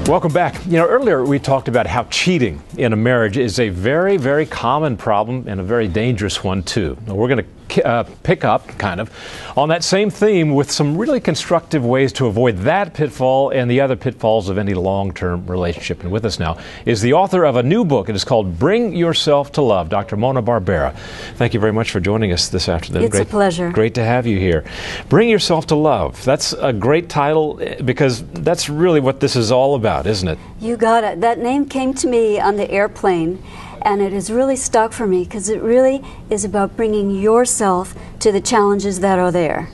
Welcome back. You know, earlier we talked about how cheating in a marriage is a very, very common problem and a very dangerous one, too. Now, we're going to pick up, kind of, on that same theme with some really constructive ways to avoid that pitfall and the other pitfalls of any long-term relationship. And with us now is the author of a new book. It is called Bring Yourself to Love, Dr. Mona Barbera. Thank you very much for joining us this afternoon. It's a pleasure. Great to have you here. Bring Yourself to Love. That's a great title because that's really what this is all about, isn't it? You got it. That name came to me on the airplane, and it has really stuck for me because it really is about bringing yourself to the challenges that are there.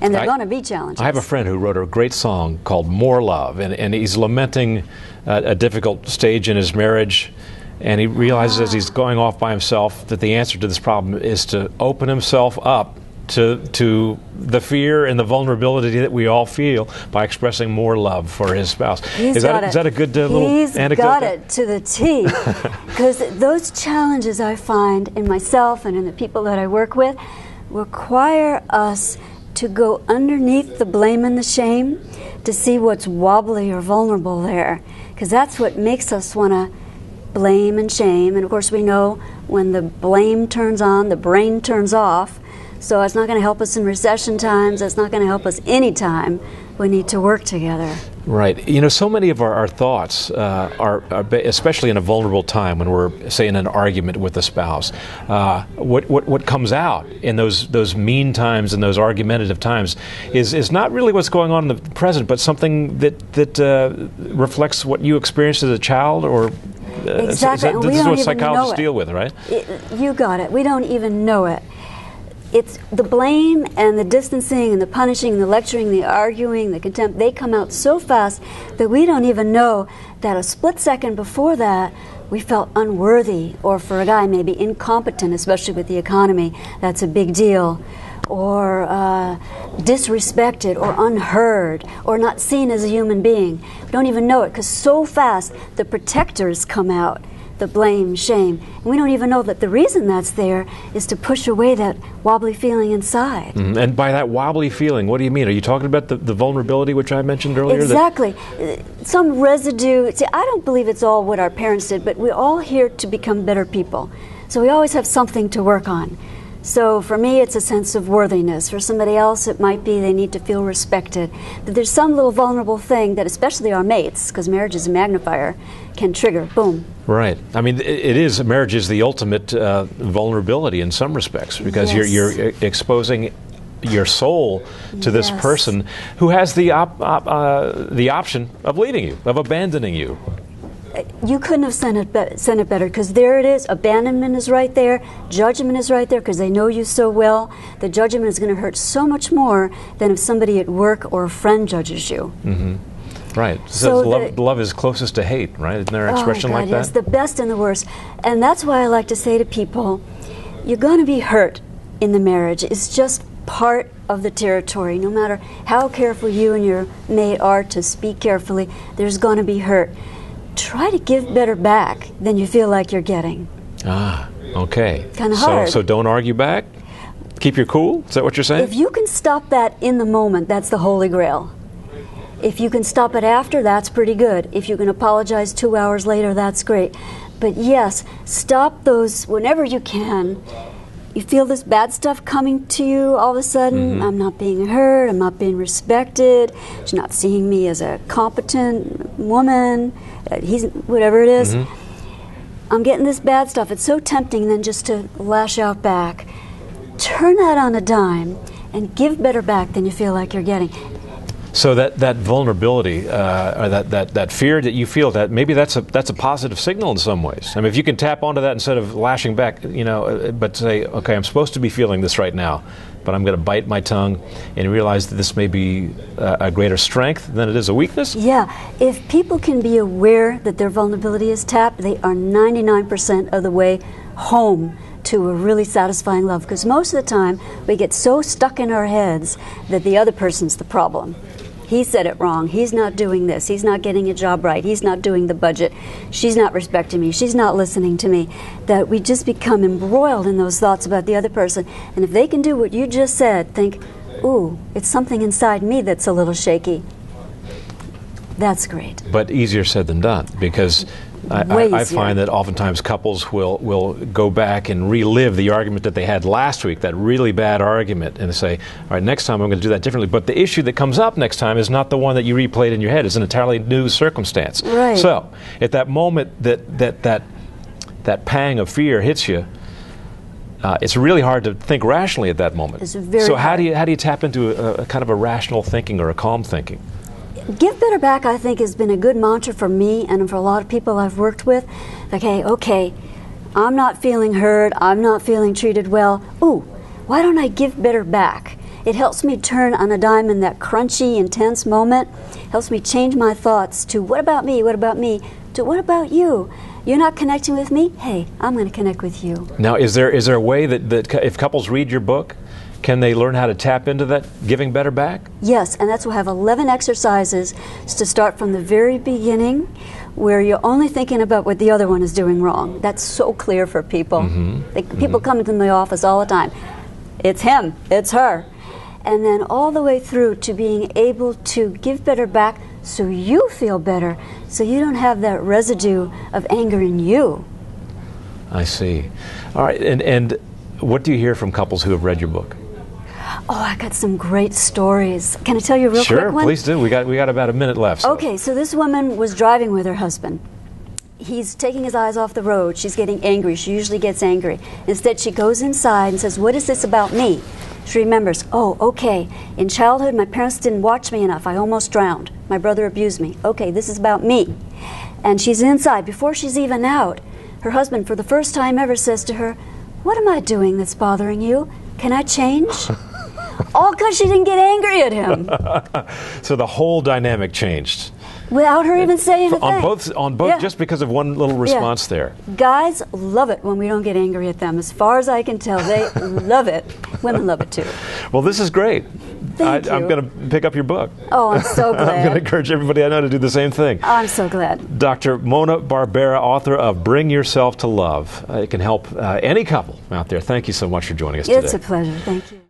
And they're going to be challenges. I have a friend who wrote a great song called More Love, and he's lamenting a difficult stage in his marriage, and he realizes as he's going off by himself that the answer to this problem is to open himself up to the fear and the vulnerability that we all feel by expressing more love for his spouse. Is that a good little anecdote? He's got it to the T. Because those challenges I find in myself and in the people that I work with require us to go underneath the blame and the shame to see what's wobbly or vulnerable there. Because that's what makes us want to blame and shame. And of course we know when the blame turns on, the brain turns off. So it's not going to help us in recession times. It's not going to help us any time we need to work together. Right. You know, so many of our thoughts are especially in a vulnerable time when we're, say, in an argument with a spouse. What comes out in those mean times and those argumentative times is not really what's going on in the present, but something that reflects what you experienced as a child, or exactly. This is what psychologists deal with, right? You got it. We don't even know it. It's the blame and the distancing and the punishing and the lecturing, the arguing, the contempt, they come out so fast that we don't even know that a split second before that we felt unworthy, or for a guy maybe incompetent, especially with the economy, that's a big deal, or disrespected or unheard or not seen as a human being. We don't even know it because so fast the protectors come out. The blame, shame. And we don't even know that the reason that's there is to push away that wobbly feeling inside. Mm-hmm. And by that wobbly feeling, what do you mean? Are you talking about the vulnerability which I mentioned earlier? Exactly. Some residue. See, I don't believe it's all what our parents did, but we're all here to become better people. So we always have something to work on. So for me, it's a sense of worthiness. For somebody else, it might be they need to feel respected. But there's some little vulnerable thing that especially our mates, because marriage is a magnifier, can trigger. Boom. Right. I mean, marriage is the ultimate vulnerability in some respects, because you're exposing your soul to this person who has the option of leaving you, of abandoning you. You couldn't have sent it better, because there it is. Abandonment is right there. Judgment is right there, because they know you so well. The judgment is going to hurt so much more than if somebody at work or a friend judges you. Mm-hmm. Right. So love is closest to hate, right? Isn't there an expression like that? Yes, the best and the worst. And that's why I like to say to people, you're going to be hurt in the marriage. It's just part of the territory. No matter how careful you and your mate are to speak carefully, there's going to be hurt. Try to give better back than you feel like you're getting. Ah, okay. Kind of hard. So don't argue back? Keep your cool? Is that what you're saying? If you can stop that in the moment, that's the Holy Grail. If you can stop it after, that's pretty good. If you can apologize 2 hours later, that's great. But yes, stop those whenever you can. You feel this bad stuff coming to you all of a sudden. Mm-hmm. I'm not being heard. I'm not being respected. She's not seeing me as a competent woman. He's whatever it is. Mm-hmm. I'm getting this bad stuff. It's so tempting then just to lash out back. Turn that on a dime and give better back than you feel like you're getting. So that vulnerability, or that fear that you feel, that maybe that's a positive signal in some ways. I mean, if you can tap onto that instead of lashing back, but say, okay, I'm supposed to be feeling this right now, but I'm going to bite my tongue and realize that this may be a greater strength than it is a weakness. Yeah, if people can be aware that their vulnerability is tapped, they are 99% of the way home to a really satisfying love. Because most of the time, we get so stuck in our heads that the other person's the problem. He said it wrong. He's not doing this. He's not getting a job right. He's not doing the budget. She's not respecting me. She's not listening to me. That we just become embroiled in those thoughts about the other person. And if they can do what you just said, think, ooh, it's something inside me that's a little shaky. That's great. But easier said than done, because I find that oftentimes couples will go back and relive the argument that they had last week, that really bad argument, and say, all right, next time I'm going to do that differently. But the issue that comes up next time is not the one that you replayed in your head. It's an entirely new circumstance. Right. So at that moment that pang of fear hits you, it's really hard to think rationally at that moment. It's very so hard. how do you tap into a kind of a rational thinking or a calm thinking? Give better back, I think, has been a good mantra for me and for a lot of people I've worked with. Okay, I'm not feeling heard, I'm not feeling treated well. Ooh, why don't I give better back? It helps me turn on a dime in that crunchy, intense moment. Helps me change my thoughts to what about me, to what about you? You're not connecting with me? Hey, I'm going to connect with you. Now, is there a way that if couples read your book, can they learn how to tap into that giving better back? Yes, and that's why I have 11 exercises to start from the very beginning, where you're only thinking about what the other one is doing wrong. That's so clear for people. People come into my office all the time. It's him, it's her. And then all the way through to being able to give better back so you feel better, so you don't have that residue of anger in you. I see. All right, and what do you hear from couples who have read your book? Oh, I got some great stories. Can I tell you a real quick one? Sure, please do. We got about a minute left. So. Okay, so this woman was driving with her husband. He's taking his eyes off the road. She's getting angry. She usually gets angry. Instead, she goes inside and says, "What is this about me?" She remembers, oh, okay, in childhood, my parents didn't watch me enough. I almost drowned. My brother abused me. Okay, this is about me. And she's inside. Before she's even out, her husband, for the first time ever, says to her, "What am I doing that's bothering you? Can I change?" All because she didn't get angry at him. So the whole dynamic changed. Without her even saying a thing. On both, just because of one little response there. Guys love it when we don't get angry at them. As far as I can tell, they love it. Women love it too. Well, this is great. Thank you. I'm going to pick up your book. Oh, I'm so glad. I'm going to encourage everybody I know to do the same thing. I'm so glad. Dr. Mona Barbera, author of Bring Yourself to Love. It can help any couple out there. Thank you so much for joining us today. It's a pleasure. Thank you.